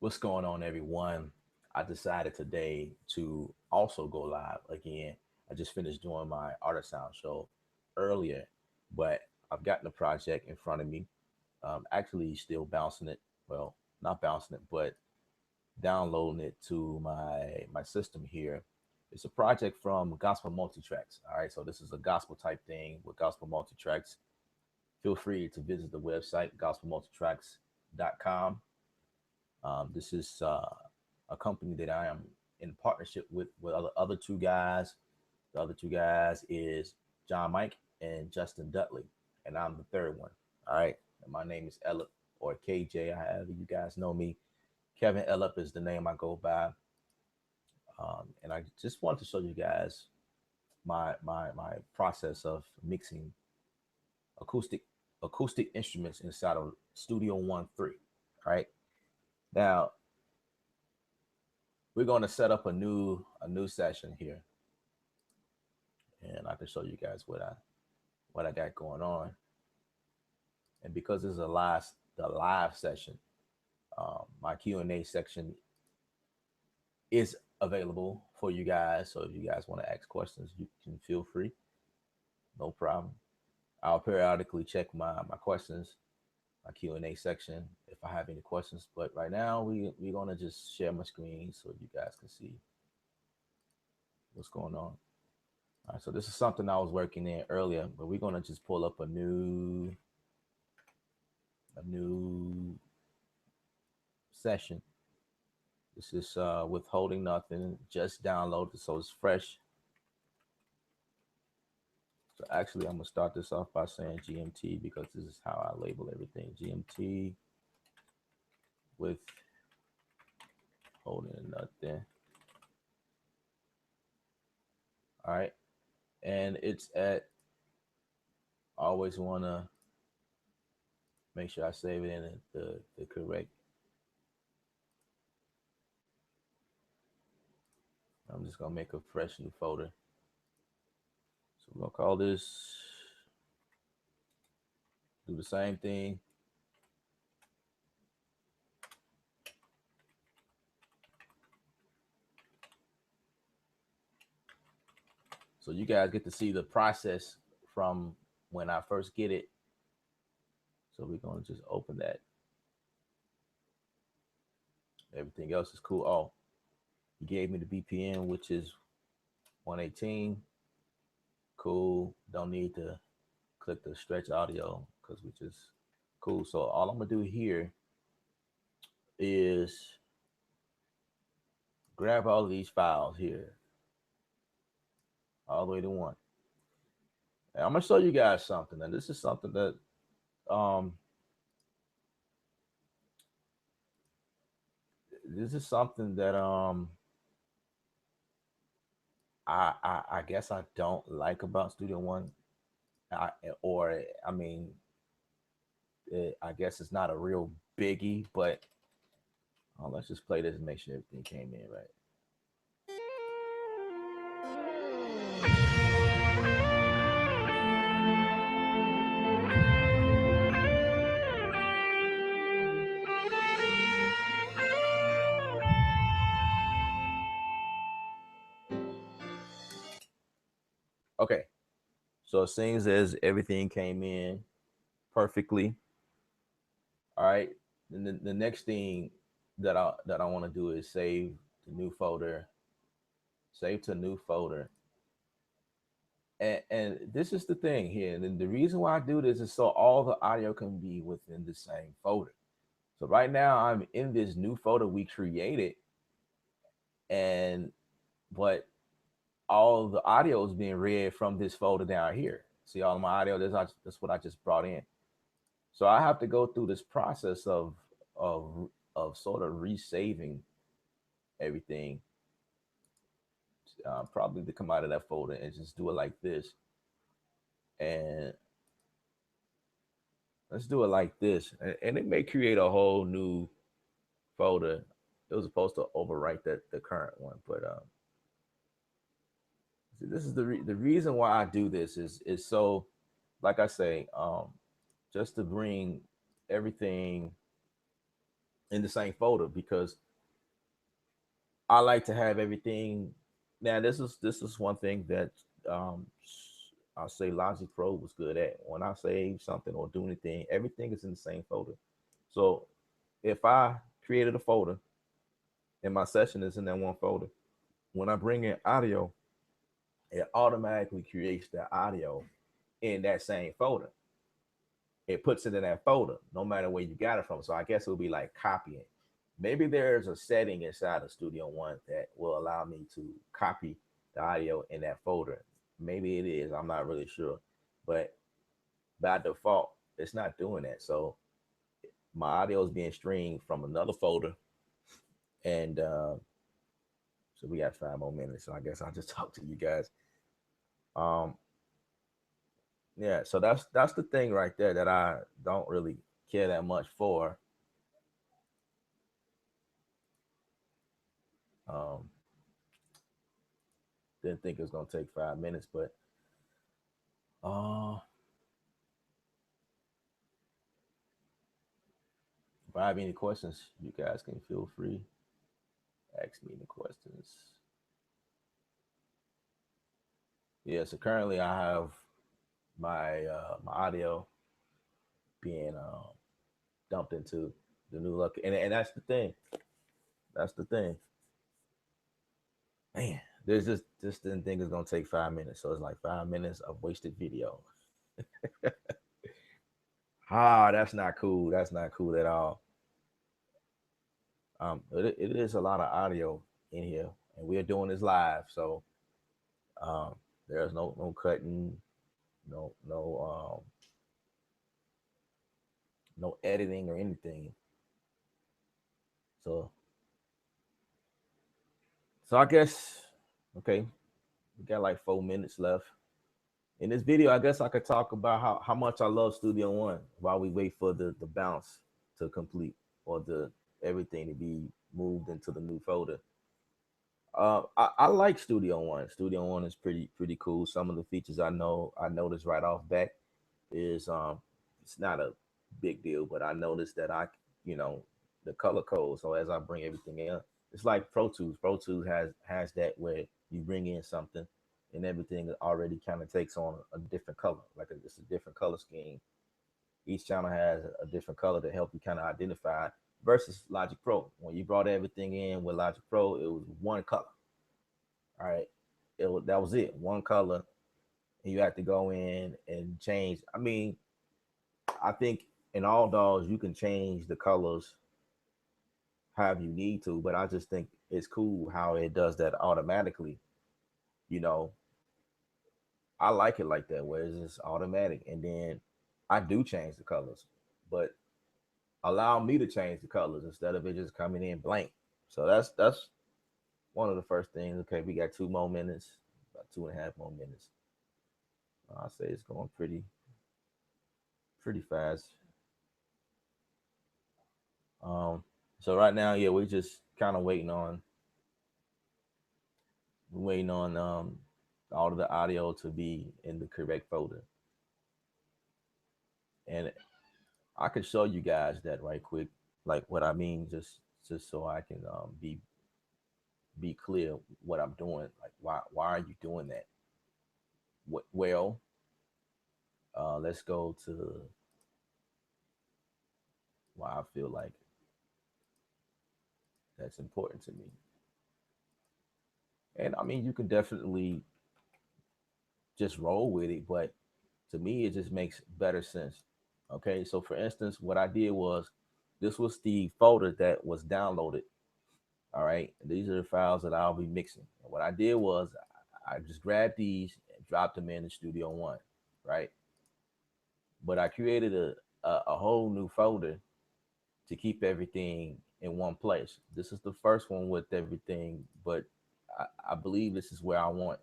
What's going on, everyone? I decided today to also go live again. I just finished doing my art sound show earlier, but I've gotten the project in front of me. Actually, still bouncing it. Well, not bouncing it, but downloading it to my system here. It's a project from Gospel Multitracks. All right, so this is a gospel type thing with Gospel Multitracks. Feel free to visit the website gospelmultitracks.com. This is a company that I am in partnership with other two guys. The other two guys is John Mike and Justin Dudley, and I'm the third one. All right, and my name is Elib or KJ, however you guys know me. Kevin Elip is the name I go by, and I just wanted to show you guys my process of mixing acoustic acoustic instruments inside of Studio One 3. All right, now we're going to set up a new session here, and I can show you guys what I got going on. And because this is the live session, my Q&A section is available for you guys. So if you guys want to ask questions, you can feel free, no problem. I'll periodically check my questions, my Q&A section if I have any questions. But right now we're gonna just share my screen so you guys can see what's going on. All right, so this is something I was working in earlier, but we're gonna just pull up a new session. This is withholding nothing, just downloaded, so it's fresh. So actually, I'm gonna start this off by saying GMT because this is how I label everything. GMT with holding nothing. All right, and it's at. I always wanna make sure I save it in the correct. I'm just gonna make a fresh new folder. So we're gonna call this. Do the same thing. So you guys get to see the process from when I first get it. So we're gonna just open that. Everything else is cool. Oh, he gave me the BPM, which is 118. Cool. Don't need to click the stretch audio because we just cool. So all I'm gonna do here is grab all of these files here, all the way to one. And I'm gonna show you guys something. And this is something that um this is something that I guess I don't like about Studio One. I, or I mean, I guess it's not a real biggie, but let's just play this and make sure everything came in right. Okay, so it seems as everything came in perfectly. All right, and the next thing that I want to do is save the new folder, save to new folder. And this is the thing here. And the reason why I do this is so all the audio can be within the same folder. So right now I'm in this new folder we created, and but all the audio is being read from this folder down here. See all of my audio. That's what I just brought in. So I have to go through this process of sort of resaving everything, probably to come out of that folder and just do it like this. And let's do it like this, and it may create a whole new folder. It was supposed to overwrite the current one, but see, this is the reason why I do this is so, like I say, just to bring everything in the same folder because I like to have everything. Now this is one thing that um, I'll say Logic Pro was good at. When I save something or do anything, everything is in the same folder. So if I created a folder and my session is in that one folder, when I bring in audio, it automatically creates the audio in that same folder. It puts it in that folder, no matter where you got it from. So I guess it would be like copying. Maybe there's a setting inside of Studio One that will allow me to copy the audio in that folder. Maybe it is. I'm not really sure, but by default, it's not doing that. So my audio is being streamed from another folder, and so we got 5 more minutes. So I guess I'll just talk to you guys. Um, yeah. So that's the thing right there that I don't really care that much for. Um, didn't think it was gonna take 5 minutes, but if I have any questions, you guys can feel free ask me any questions. Yeah. So currently, I have my audio being dumped into the new look, and that's the thing. That's the thing. Man, there's just didn't think it's gonna take 5 minutes, so it's like 5 minutes of wasted video. That's not cool. That's not cool at all. It is a lot of audio in here, and we are doing this live, so um, there's no cutting, no editing or anything. So I guess okay, we got like 4 minutes left. In this video, I guess I could talk about how much I love Studio One while we wait for the bounce to complete or the everything to be moved into the new folder. I like Studio One. Studio One is pretty cool. Some of the features I noticed right off back is it's not a big deal, but I noticed that you know the color code. So as I bring everything in, it's like Pro Tools. Pro Tools has that where you bring in something and everything already kind of takes on a different color, like it's a different color scheme. Each channel has a different color to help you kind of identify versus Logic Pro. When you brought everything in with Logic Pro, it was one color. All right, that was it, one color, and you have to go in and change. I mean, I think in all dolls you can change the colors however you need to, but I just think it's cool how it does that automatically. You know, I like it like that where it's just automatic, and then I do change the colors, but allow me to change the colors instead of it just coming in blank. So that's one of the first things. Okay, we got 2 more minutes, about 2.5 more minutes. I say it's going pretty fast. Um, so right now, yeah, we're just kind of waiting on all of the audio to be in the correct folder, and I could show you guys that right quick, like what I mean, just so I can be clear what I'm doing. Like why are you doing that? Well, let's go to why I feel like that's important to me. And I mean, you can definitely just roll with it, but to me, it just makes better sense. Okay, so for instance, what I did was this was the folder that was downloaded. All right, these are the files that I'll be mixing. And what I did was I just grabbed these and dropped them in the Studio One, right? But I created a whole new folder to keep everything in one place. This is the first one with everything, but I believe this is where I want.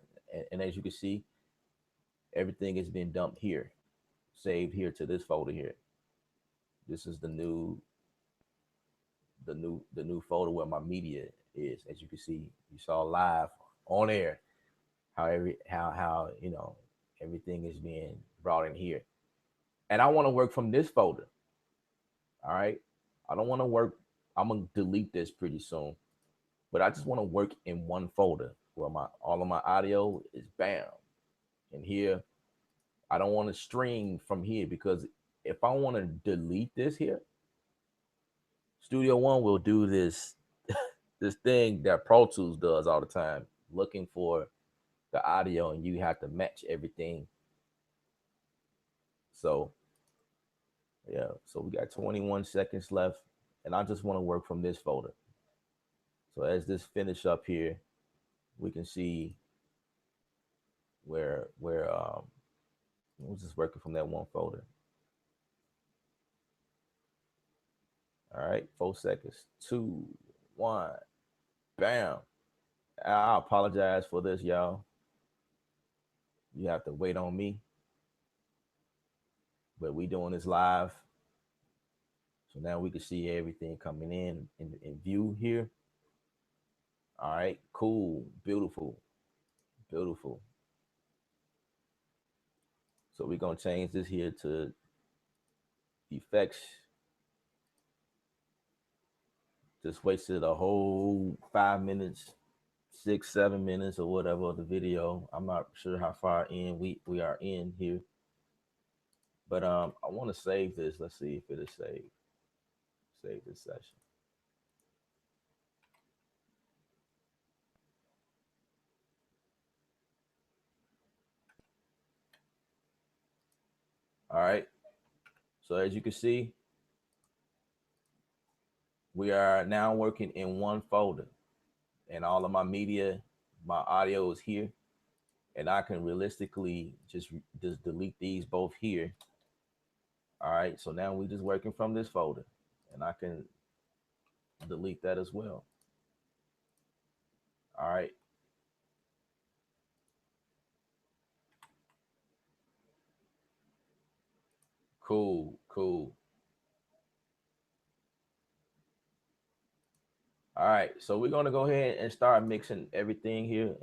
And as you can see, everything has been dumped here, saved here to this folder here. This is the new folder where my media is. As you can see, you saw live on air how everything is being brought in here. And I want to work from this folder. All right. I don't want to work. I'm gonna delete this pretty soon, but I just want to work in one folder where my all of my audio is bam. And here, I don't want to string from here because if I want to delete this here, Studio One will do this this thing that Pro Tools does all the time, looking for the audio, and you have to match everything. So yeah, so we got 21 seconds left, and I just want to work from this folder. So as this finish up here, we can see where we're just working from that one folder. All right, 4 seconds, 2, 1, bam. I apologize for this, y'all. You have to wait on me, but we doing this live, so now we can see everything coming in view here. All right, cool, beautiful, beautiful. So we're gonna change this here to effects. Just wasted a whole 5 minutes, 6, 7 minutes, or whatever of the video. I'm not sure how far in we are in here, but I want to save this. Let's see if it is saved. Save this session. All right. So as you can see, we are now working in one folder, and all of my media, my audio is here, and I can realistically just delete these both here. All right. So now we're just working from this folder, and I can delete that as well. All right. Cool, cool. All right, so we're gonna go ahead and start mixing everything here.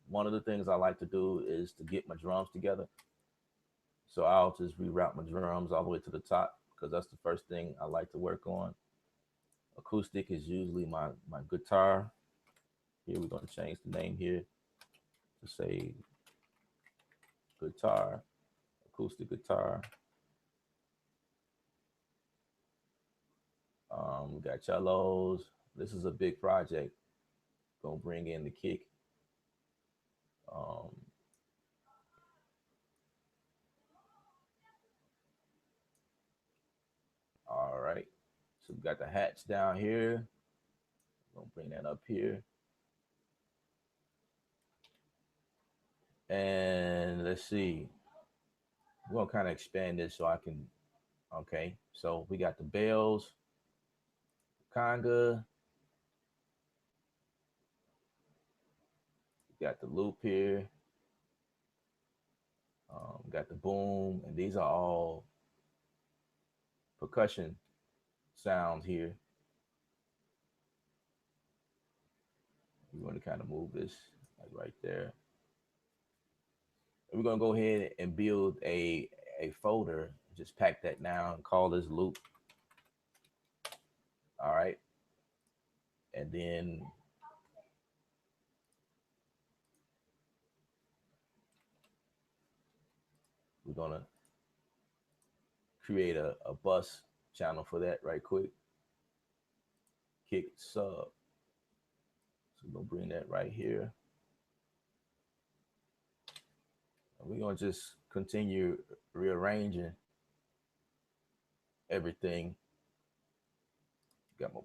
One of the things I like to do is to get my drums together. So I'll just reroute my drums all the way to the top because that's the first thing I like to work on. Acoustic is usually my guitar. Here we're gonna change the name here to say guitar, acoustic guitar. We got cellos. This is a big project. Gonna bring in the kick. Um, all right. So we got the hats down here. Gonna bring that up here. And let's see. We're gonna kind of expand this so I can. Okay. So we got the bells, conga. We got the loop here. Got the boom, and these are all percussion sounds here. We want to kind of move this like right there. And we're gonna go ahead and build a folder. Just pack that now and call this loop. All right. And then we're gonna create a bus channel for that right quick. Kick sub. So we're gonna bring that right here. And we're gonna just continue rearranging everything. Got my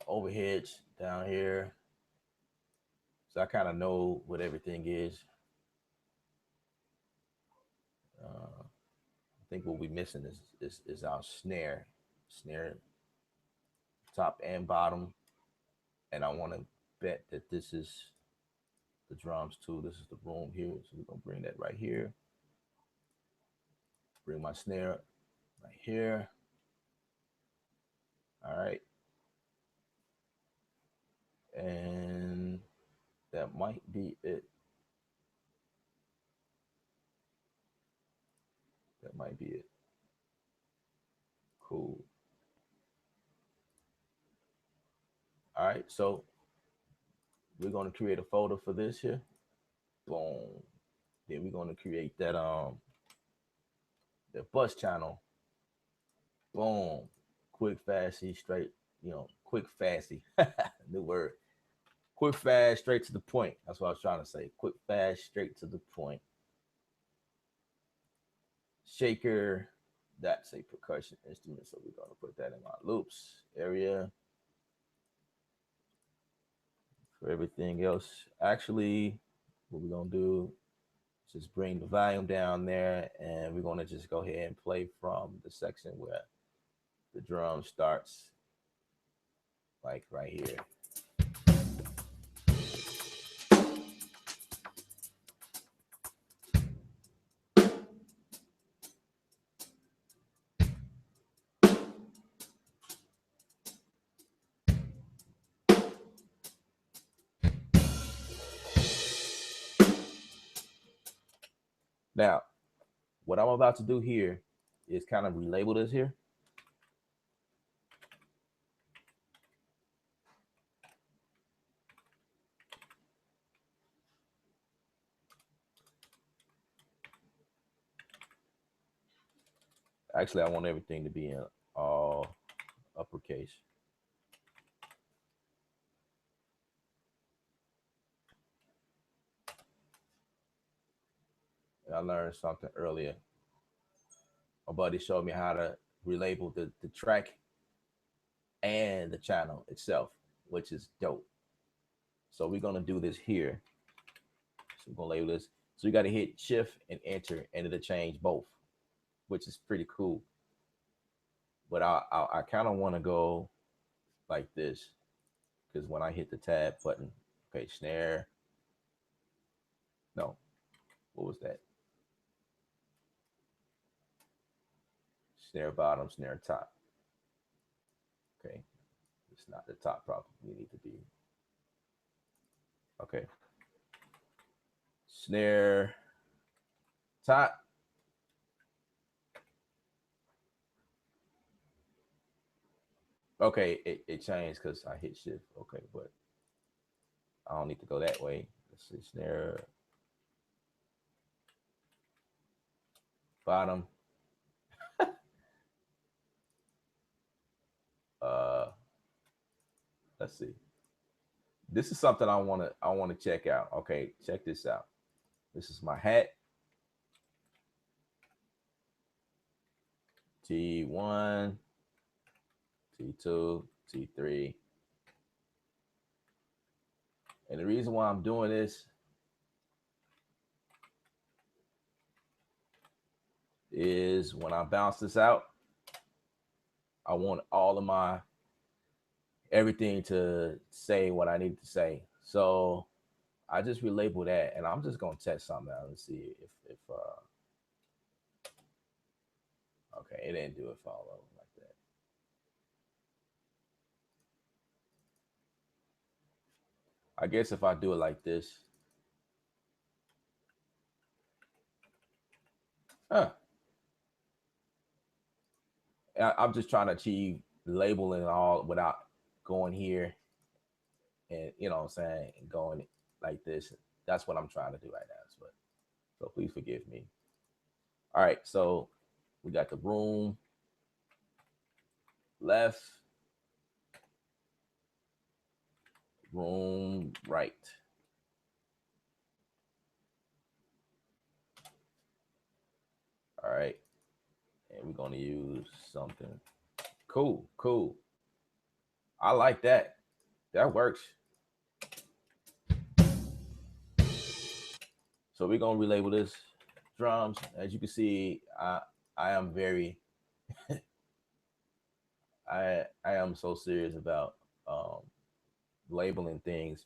overheads down here. So I kind of know what everything is. I think what we're missing is our snare, top and bottom. And I want to bet that this is the drums too. This is the room here. So we're gonna bring that right here. Bring my snare right here. All right. And that might be it. That might be it. Cool. right, so we're going to create a folder for this here. Boom. Then we're going to create that the bus channel. Boom. Quick, fast, straight. Quick, fasty. New word. Quick, fast, straight to the point. That's what I was trying to say. Quick, fast, straight to the point. Shaker. That's a percussion instrument, so we're going to put that in my loops area. For everything else, actually, what we're going to do is just bring the volume down there, and we're going to just go ahead and play from the section where the drum starts, like right here. Now, what I'm about to do here is kind of relabel this here. Actually, I want everything to be in all uppercase. And I learned something earlier. My buddy showed me how to relabel the track and the channel itself, which is dope. So we're gonna do this here. So we're gonna label this. So you got to hit shift and enter, and it'll change both, which is pretty cool. But I kind of want to go like this, because when I hit the tab button, okay, snare. No, what was that? Snare bottom, snare top. Okay, it's not the top problem. We need to be. Okay. Snare top. Okay, it changed because I hit shift. Okay, but I don't need to go that way. Let's see, snare bottom. Let's see. This is something I wanna check out. Okay, check this out. This is my hat. T1, T2, T3. And the reason why I'm doing this is when I bounce this out, I want all of my everything to say what I need to say. So I just relabel that, and I'm just gonna test something out and see if okay, it didn't do it follow like that. I guess if I do it like this, I'm just trying to achieve labeling all without going here and what I'm saying, and going like this. That's what I'm trying to do right now. So please forgive me. All right, so we got the room left, room right. All right, and we're gonna use something cool. I like that. That works. So we're gonna relabel this drums. As you can see, I am very I am so serious about labeling things.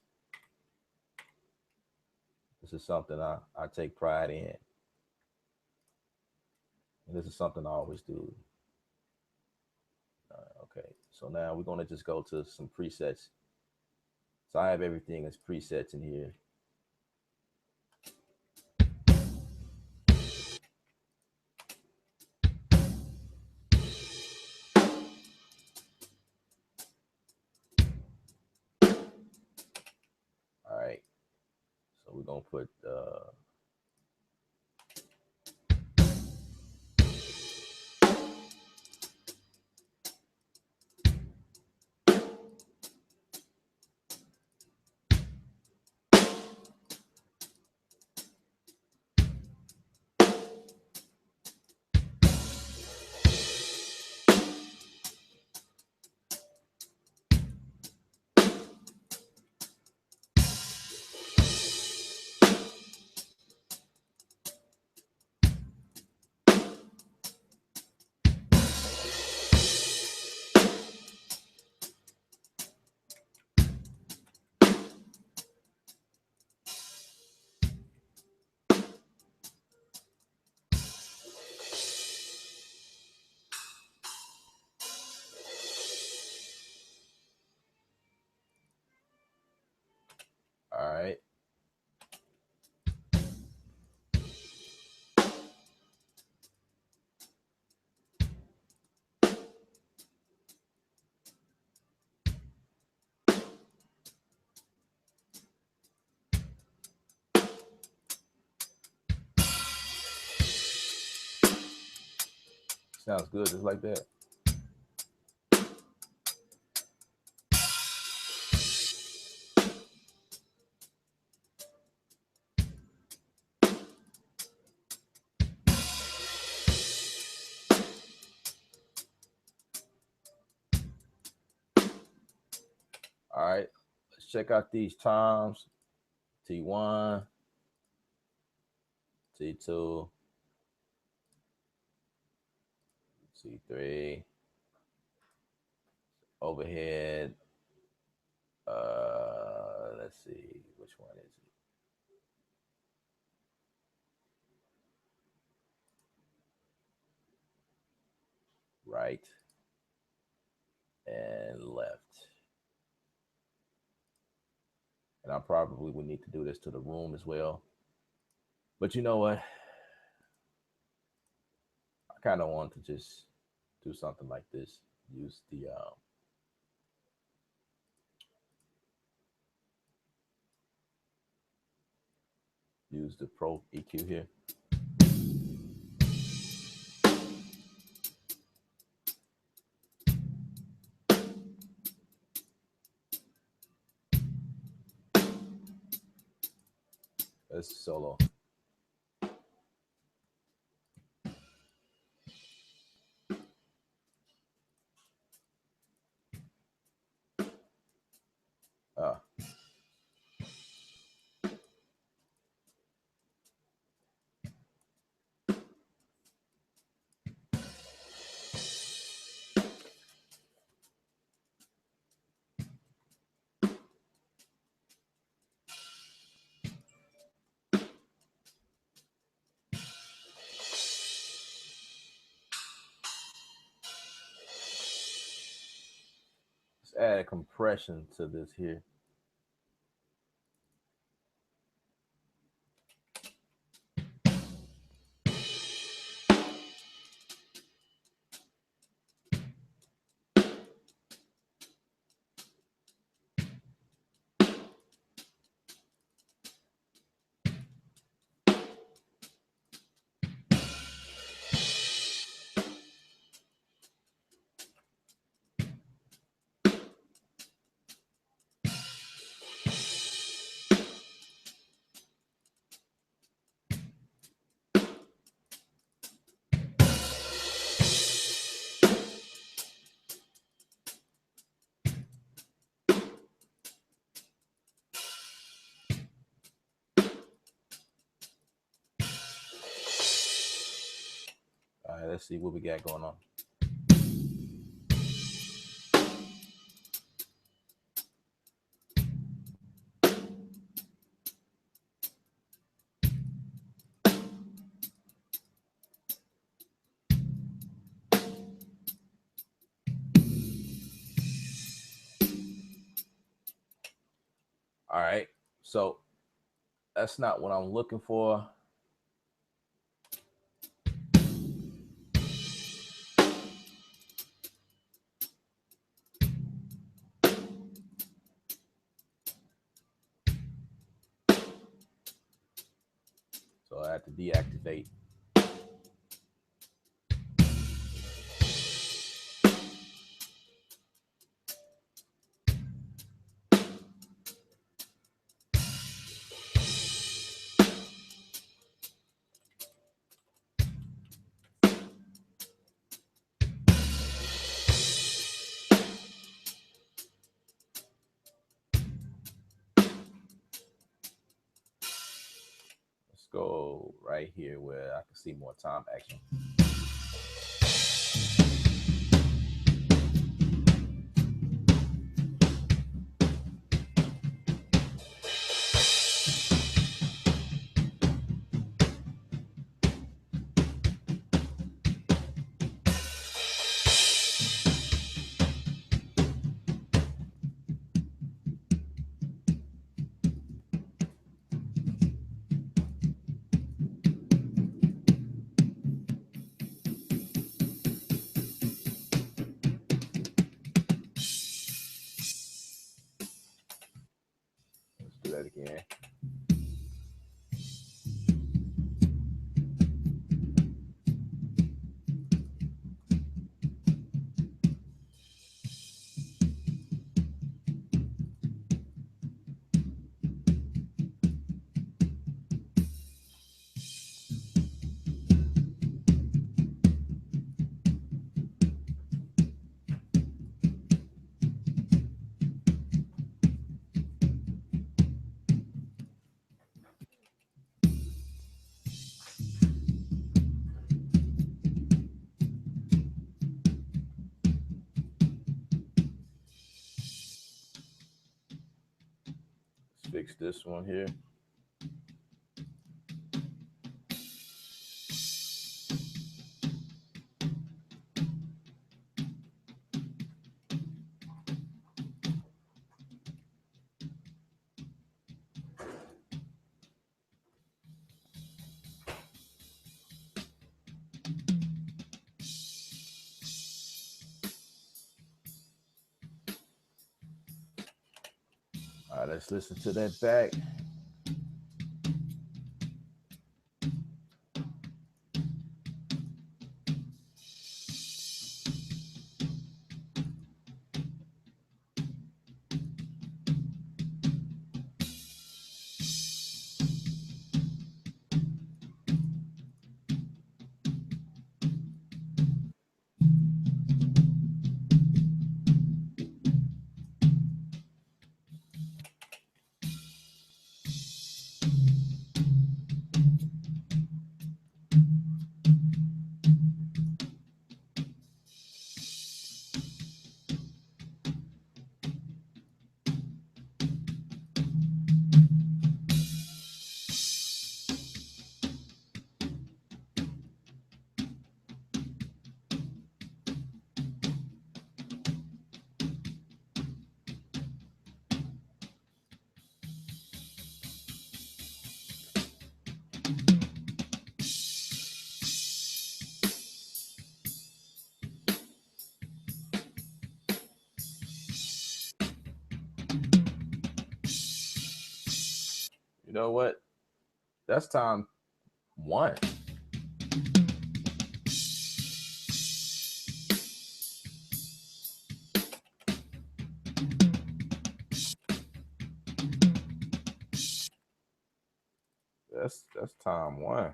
This is something I take pride in. And this is something I always do. Okay, so now we're gonna just go to some presets. So I have everything as presets in here. gonna put all right. Sounds good, just like that. All right, let's check out these toms. T1, T2, T3, overhead. Let's see, which one is it? Right and left. And I probably would need to do this to the room as well. But you know what? I kind of want to just do something like this. Use the Pro EQ here. That's solo. Let's add a compression to this here. All right, let's see what we got going on. All right, so that's not what I'm looking for. I have to deactivate. Let's go right here where I can see more time action. Let's do that again. Fix this one here. All right, let's listen to that back. You know what? That's time 1. That's time 1. I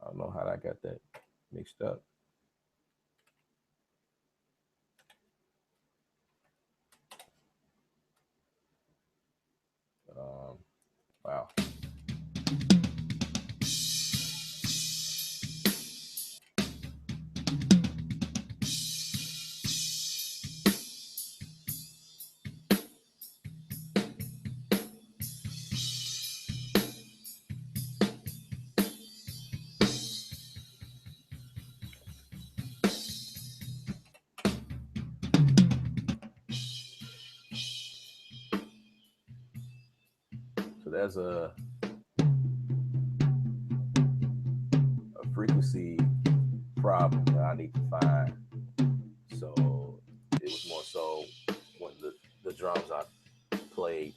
don't know how I got that mixed up. Wow. So there's a frequency problem that I need to find. So it was more so when the drums I played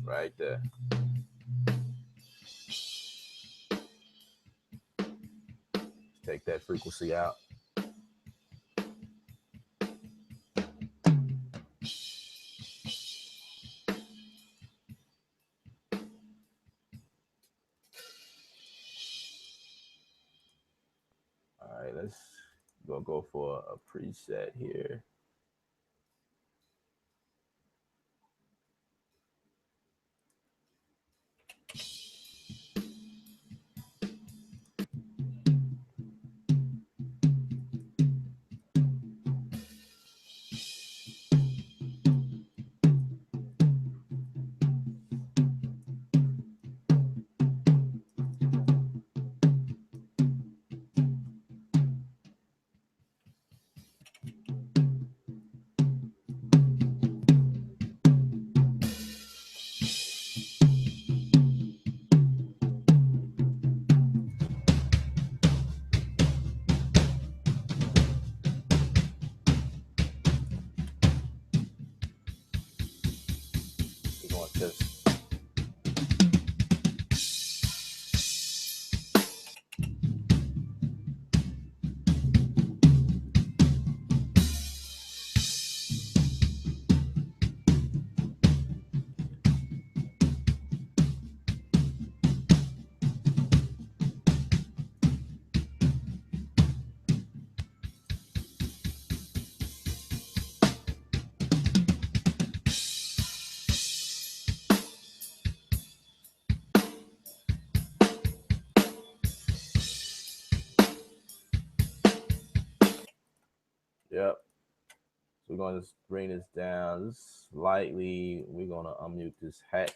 right there. Take that frequency out. All right, let's go for a preset here. We're going to just yep. So we're going to bring this down slightly. We're going to unmute this hat.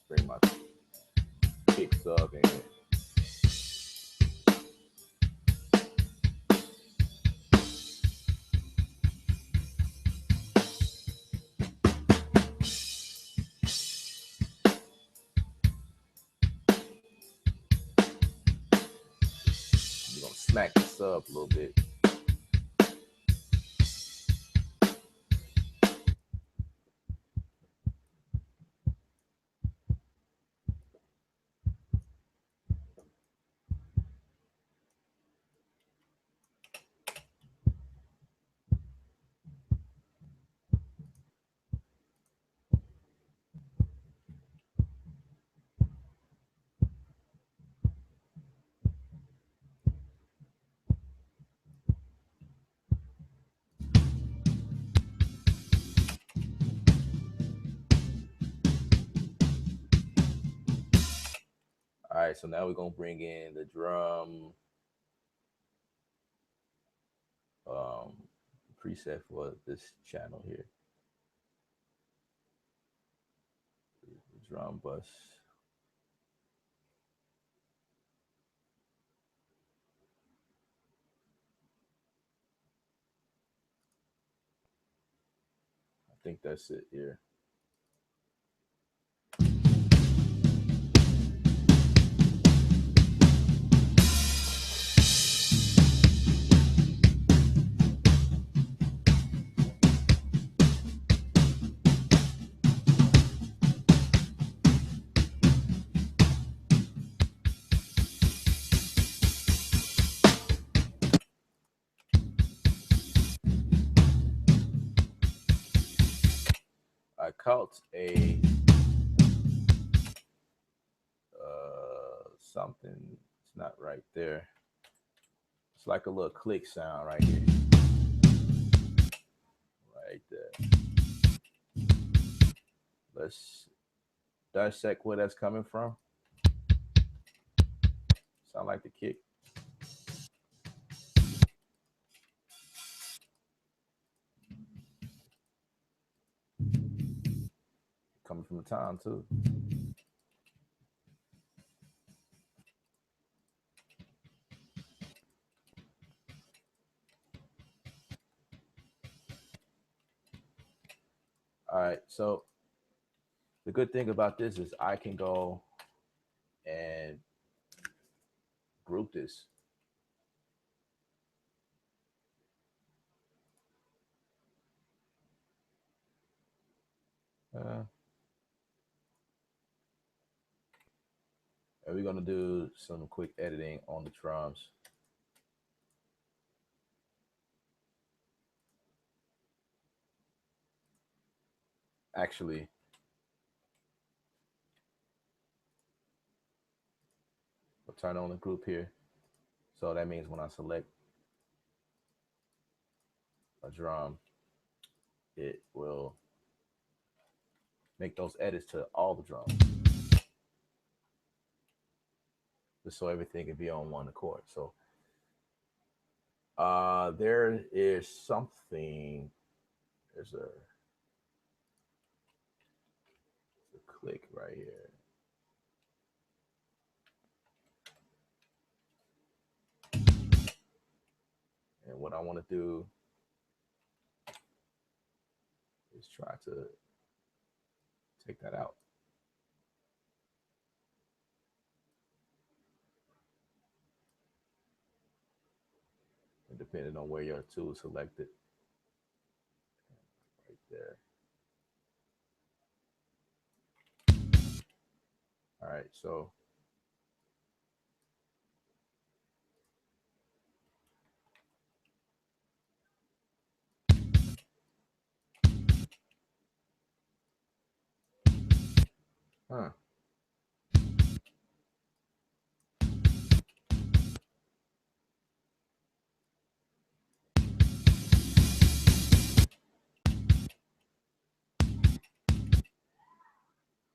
Bring my kicks up and we're going to smack this up a little bit. All right, so now we're going to bring in the drum preset for this channel here. The drum bus. I think that's it here. I caught a something. It's not right there. It's like a little click sound right here. Right there. Let's dissect where that's coming from. Sound like the kick. Coming from the tom too. All right, so the good thing about this is I can go and group this. And we're gonna do some quick editing on the drums. Actually, we'll turn on the group here. So that means when I select a drum, it will make those edits to all the drums, just so everything can be on one accord. So there is something, there's a click right here. And what I want to do is try to take that out. And depending on where your tool is selected, right there. All right, so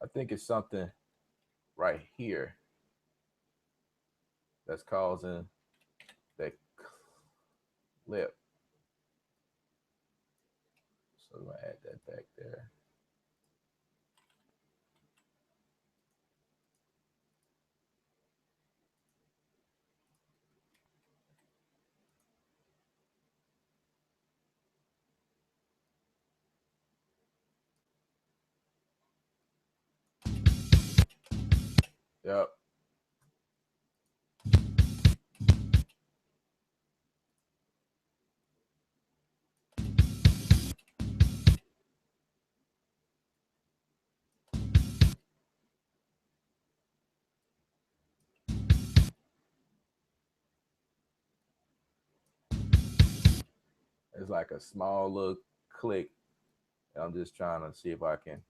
I think it's something right here that's causing that clip. So I'm gonna add that back there. Yep. It's like a small little click. I'm just trying to see if I can.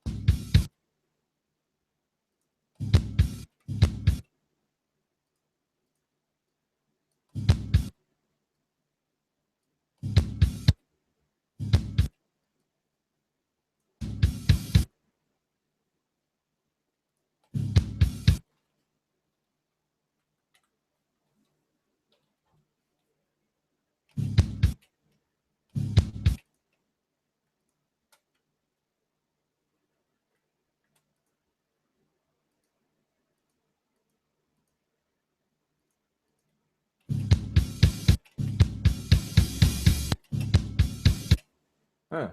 Huh.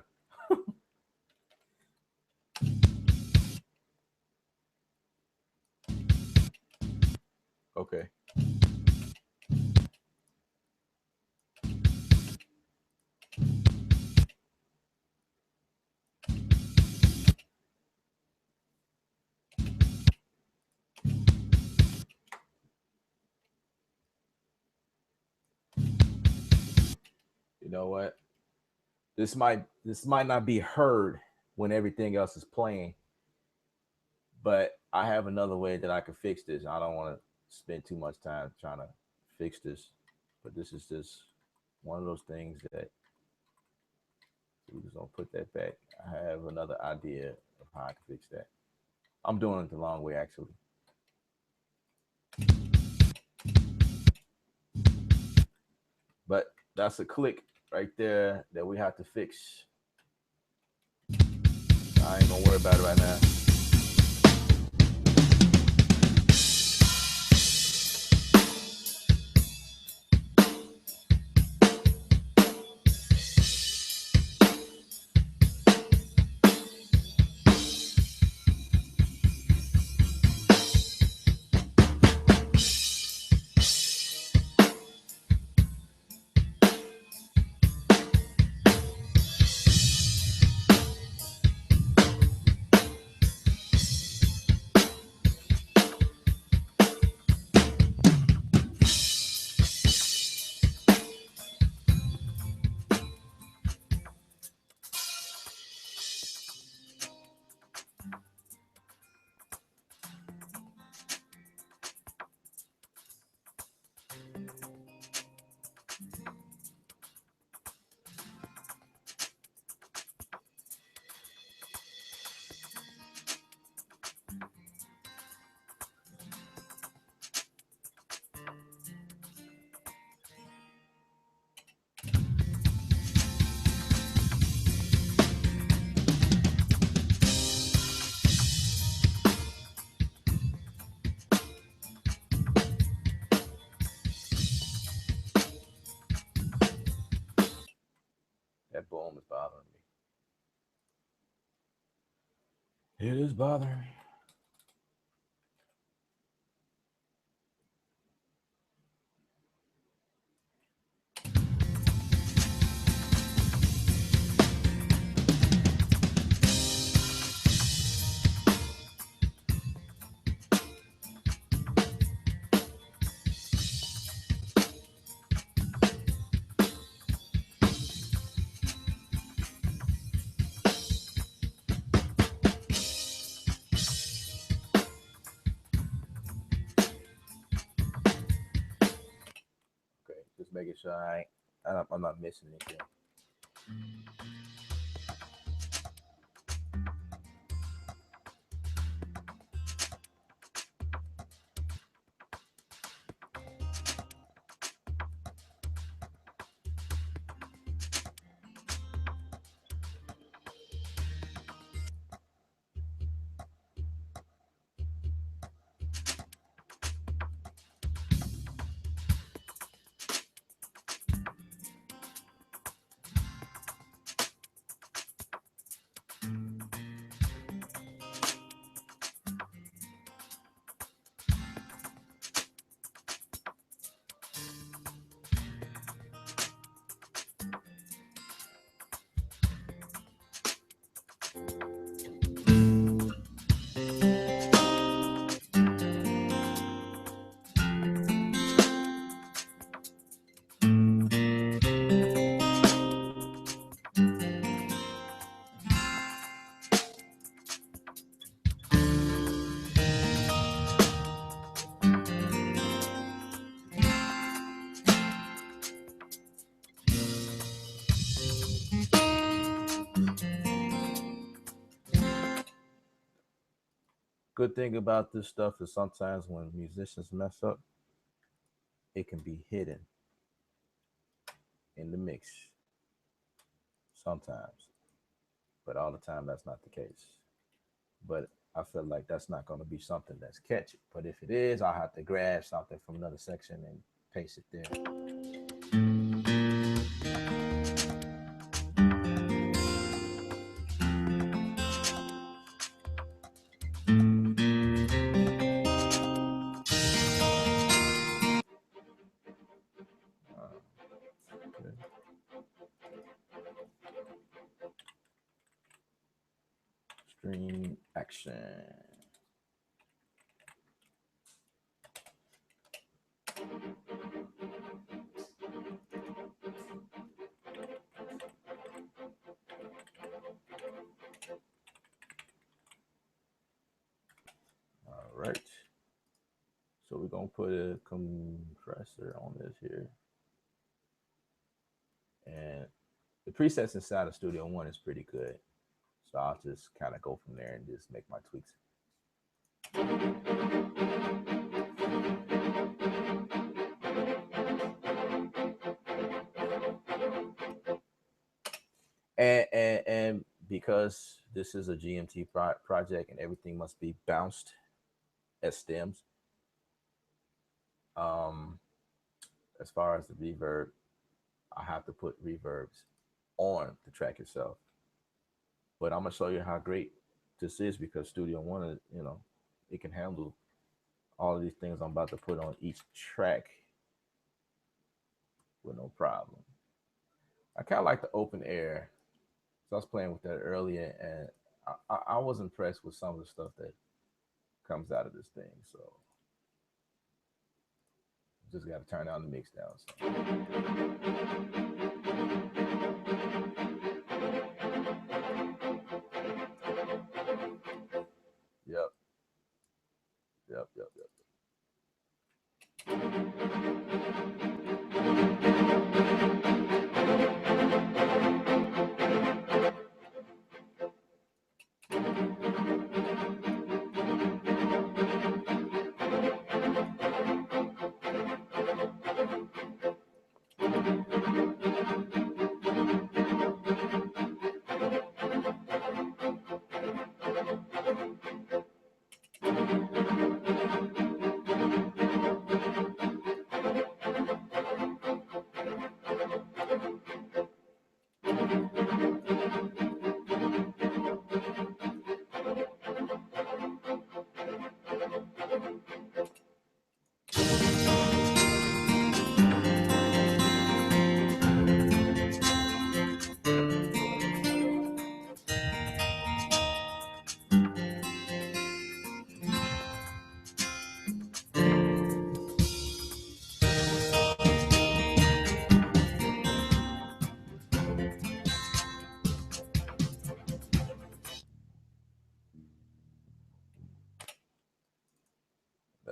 Okay. You know what? This might not be heard when everything else is playing, but I have another way that I can fix this. I don't want to spend too much time trying to fix this, but this is just one of those things that we're just gonna put that back. I have another idea of how I can fix that. I'm doing it the long way, actually. But that's a click right there that we have to fix. I ain't gonna worry about it right now. home is bothering me. It is bothering me. Okay, just making sure I'm not missing anything. Good thing about this stuff is sometimes when musicians mess up, it can be hidden in the mix sometimes, but all the time that's not the case. But I feel like that's not going to be something that's catchy. But if it is, I'll have to grab something from another section and paste it there. Okay. Stream action. All right. So we're gonna put a compressor on this here. And the presets inside of Studio One is pretty good. So I'll just kind of go from there and just make my tweaks. And because this is a GMT project and everything must be bounced as stems, as far as the reverb, I have to put reverbs on the track itself. But I'm gonna show you how great this is because Studio One, it can handle all of these things I'm about to put on each track with no problem. I kind of like the open air. So I was playing with that earlier, and I was impressed with some of the stuff that comes out of this thing. So just got to turn down the mix down. So. Yep. Yep. Yep. Yep.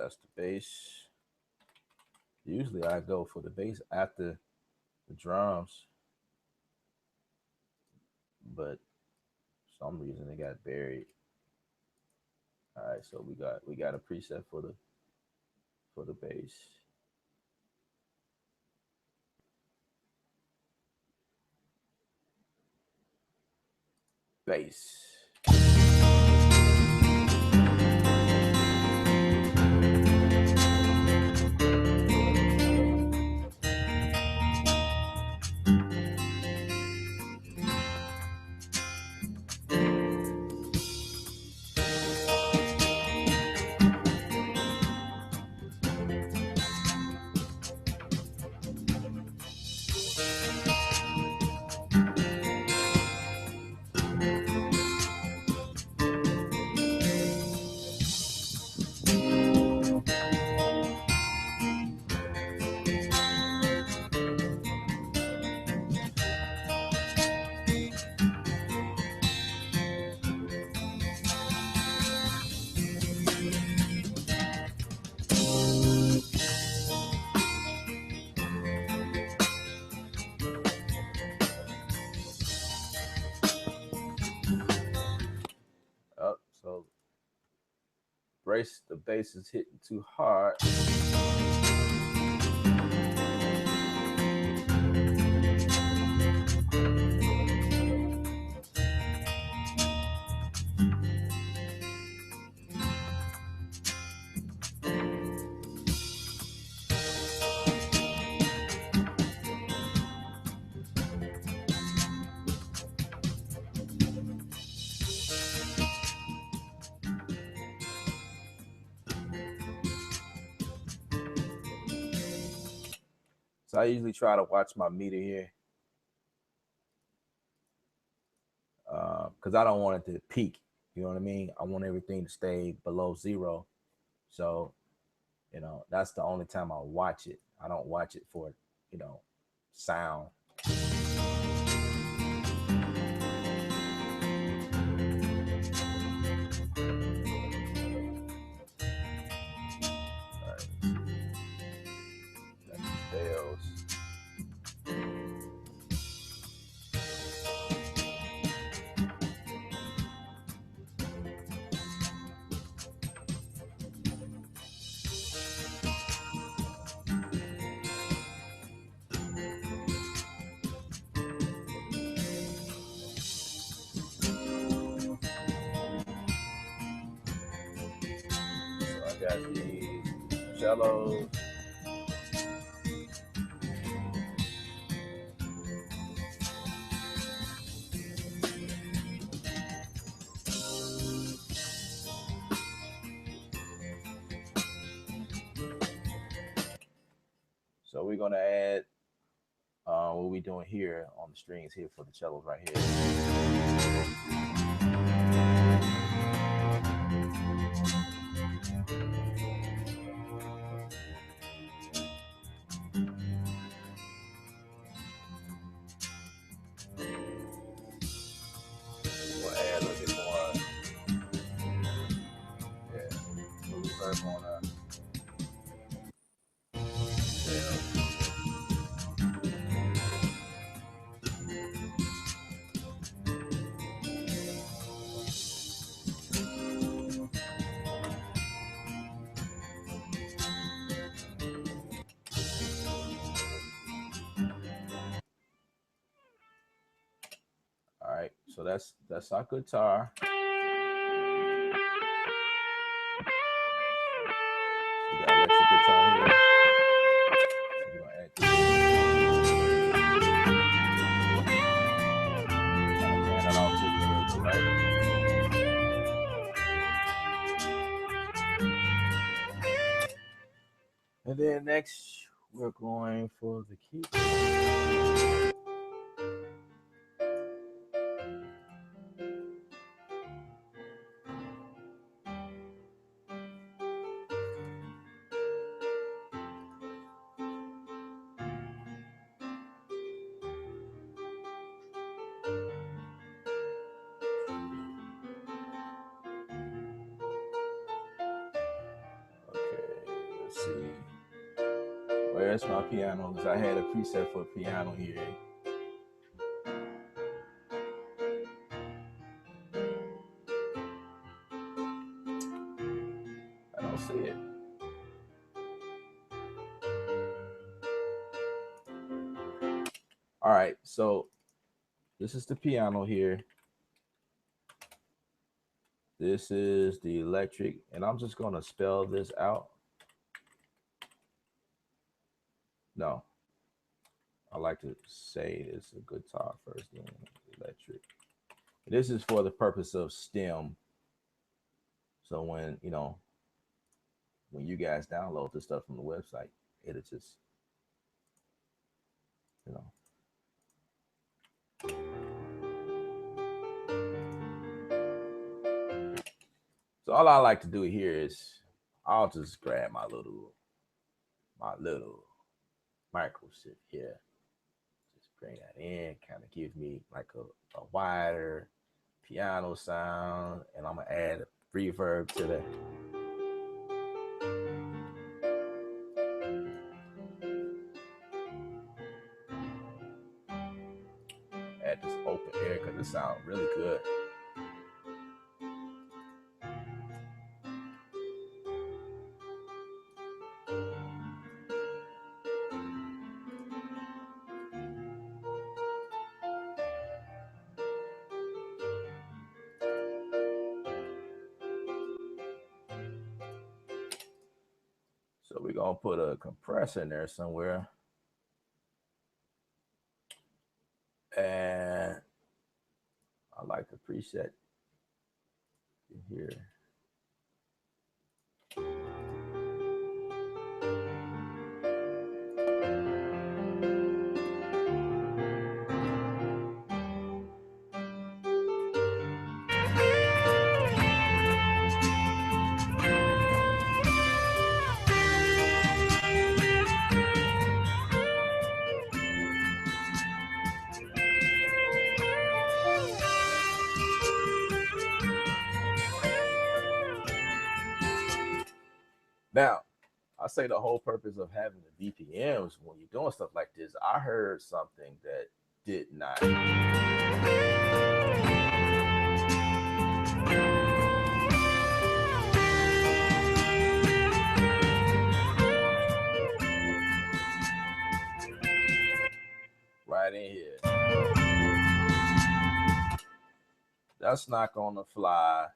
That's the bass. Usually I go for the bass after the drums, but for some reason it got buried. All right, so we got a preset for the bass. Bass. Up, so brace, the bass is hitting too hard. So I usually try to watch my meter here because I don't want it to peak. You know what I mean? I want everything to stay below zero. So, you know, that's the only time I watch it. I don't watch it for, you know, sound. Bells. So I got these cellos. So we're gonna add what we doing here on the strings here for the cellos right here. We'll add a little bit more, yeah, reverb on All right, so that's our guitar. We got electric guitar here. So we're gonna add this. Pan that off to the right. And then next we're going for the keyboard. Okay. Where's my piano? Because I had a preset for piano here. I don't see it. All right, so this is the piano here. This is the electric, and I'm just gonna spell this out. No, I like to say it's a guitar first, then electric. This is for the purpose of STEM. So when when you guys download the stuff from the website, it'll just you know. So all I like to do here is I'll just grab my little micro chip here. Just bring that in, kind of give me like a wider piano sound, and I'm gonna add a reverb to that. Add this open air because it sounds really good. So we're gonna put a compressor in there somewhere. And I like the preset in here. Now, I say the whole purpose of having the BPMs when you're doing stuff like this, I heard something that did not. Right in here. That's not gonna fly.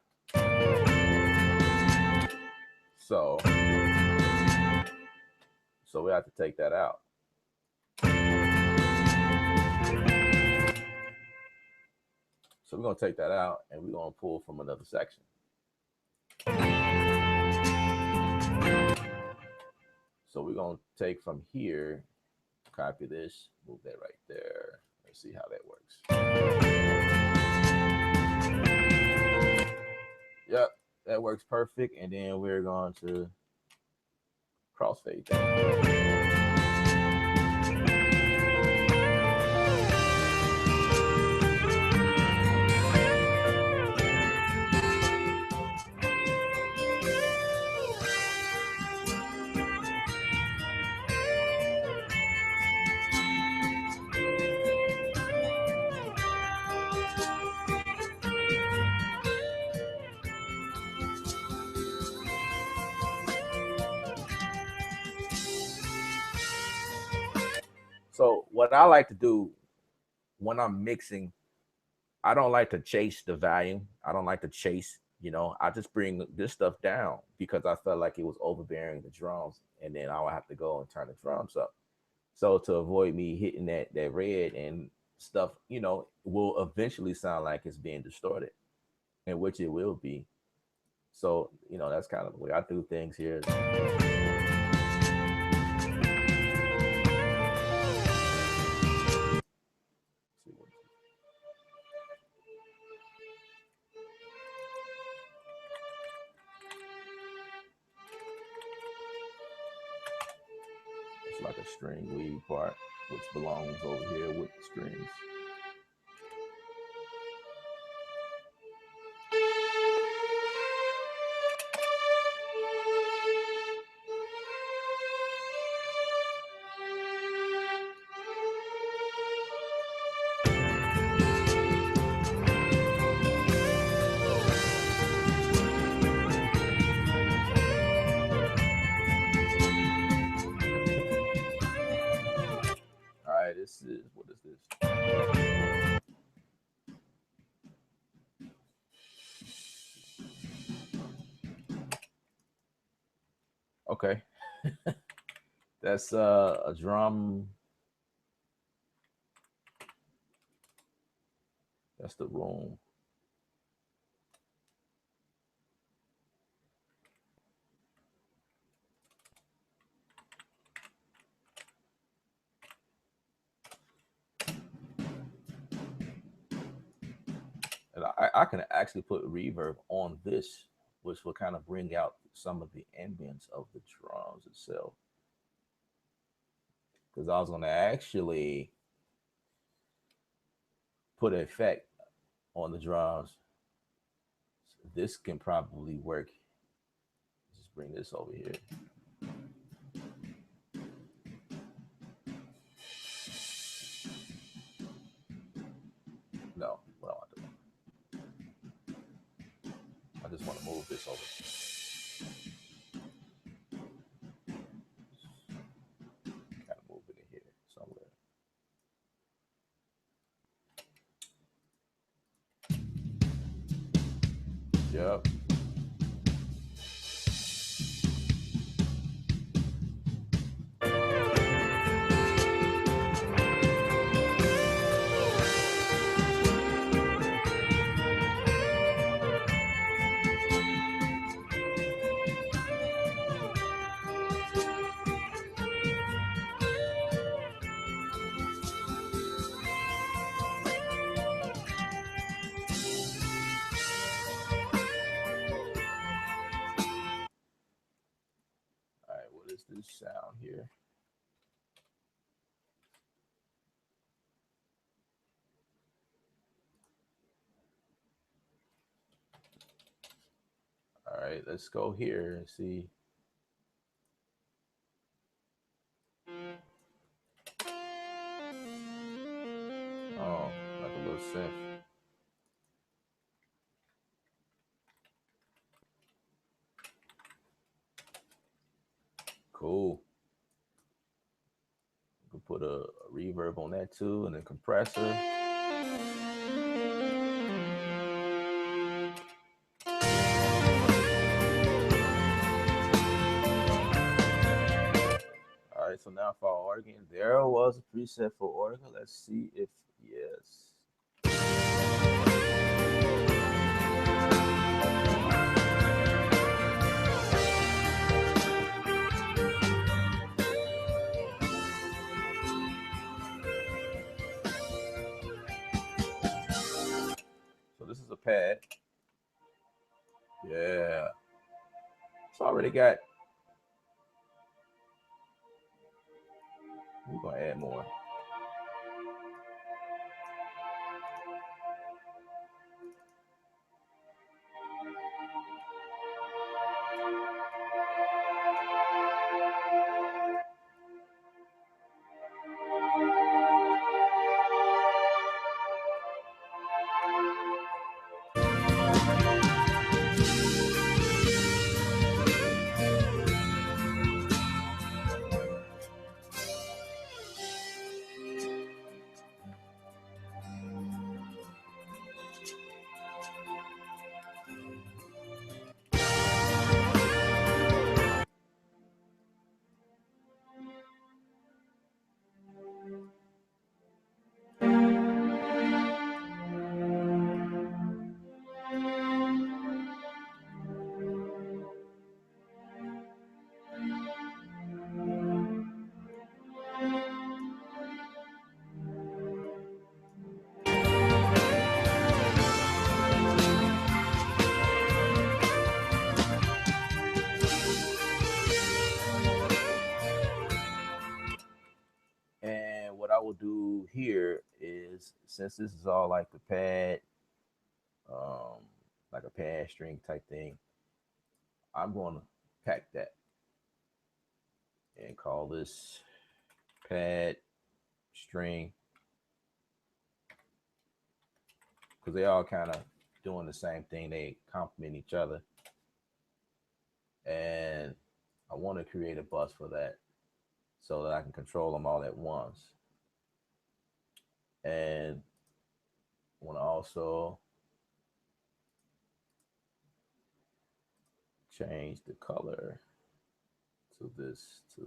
So we have to take that out. So we're gonna take that out and we're gonna pull from another section. So we're gonna take from here, copy this, move that right there. Let's see how that works. Yep, that works perfect. And then we're going to crossfade that. So what I like to do when I'm mixing, I don't like to chase the volume. I don't like to chase, I just bring this stuff down because I felt like it was overbearing the drums. And then I would have to go and turn the drums up. So to avoid me hitting that red and stuff, will eventually sound like it's being distorted, and which it will be. So, that's kind of the way I do things here. It's like a string lead part, which belongs over here with the strings. this is, what is this? Okay. That's a drum. That's the room. And I can actually put reverb on this, which will kind of bring out some of the ambience of the drums itself. Because I was going to actually put an effect on the drums. So this can probably work. Just bring this over here. No, what I want to do. I just want to move this over. Kind of move it in here somewhere. Yep. All right, what is this sound here? All right, let's go here and see. Oh, like a little synth. Cool. We can put a reverb on that too, and a compressor. All right, so now for our organ, there was a preset for organ. Let's see if yes. So this is a pad. Yeah. It's already got. We're gonna add more. And what I will do here is, since this is all like the pad, like a pad string type thing, I'm going to pack that and call this pad string, because they all kind of doing the same thing. They complement each other. And I want to create a bus for that so that I can control them all at once. And I want to also change the color to this to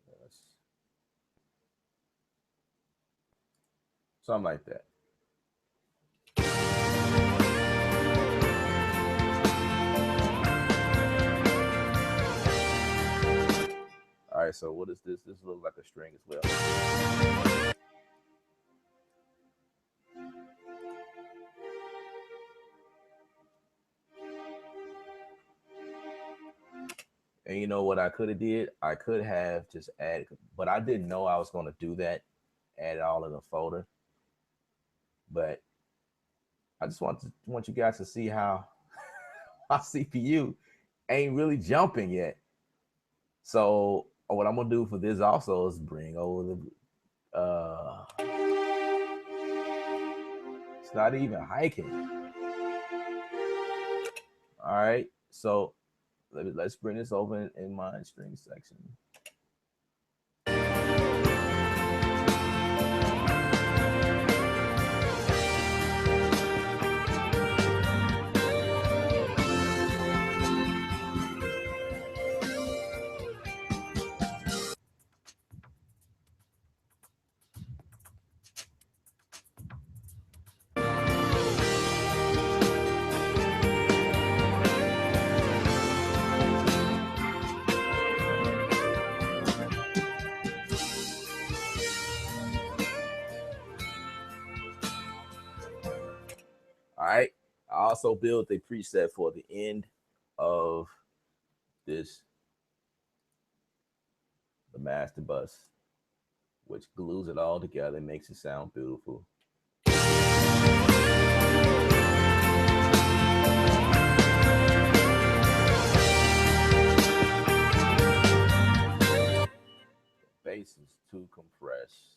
yes, something like that. All right, so what is this? This looks like a string as well. And you know what I could have did? I could have just added, but I didn't know I was going to do that. Add it all in a folder. But I just want you guys to see how my CPU ain't really jumping yet. So what I'm gonna do for this also is bring over the. It's not even hiking. All right, so let's bring this over in my string section. All right. I also built a preset for the end of this, the master bus, which glues it all together and makes it sound beautiful. The bass is too compressed.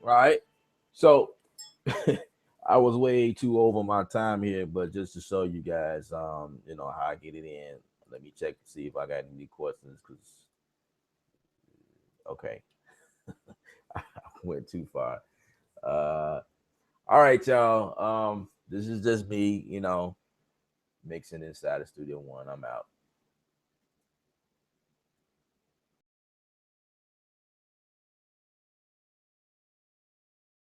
All right. So I was way too over my time here, but just to show you guys, how I get it in. Let me check to see if I got any questions. Cause okay, I went too far. Uh, all right, y'all. This is just me, mixing inside of Studio One. I'm out.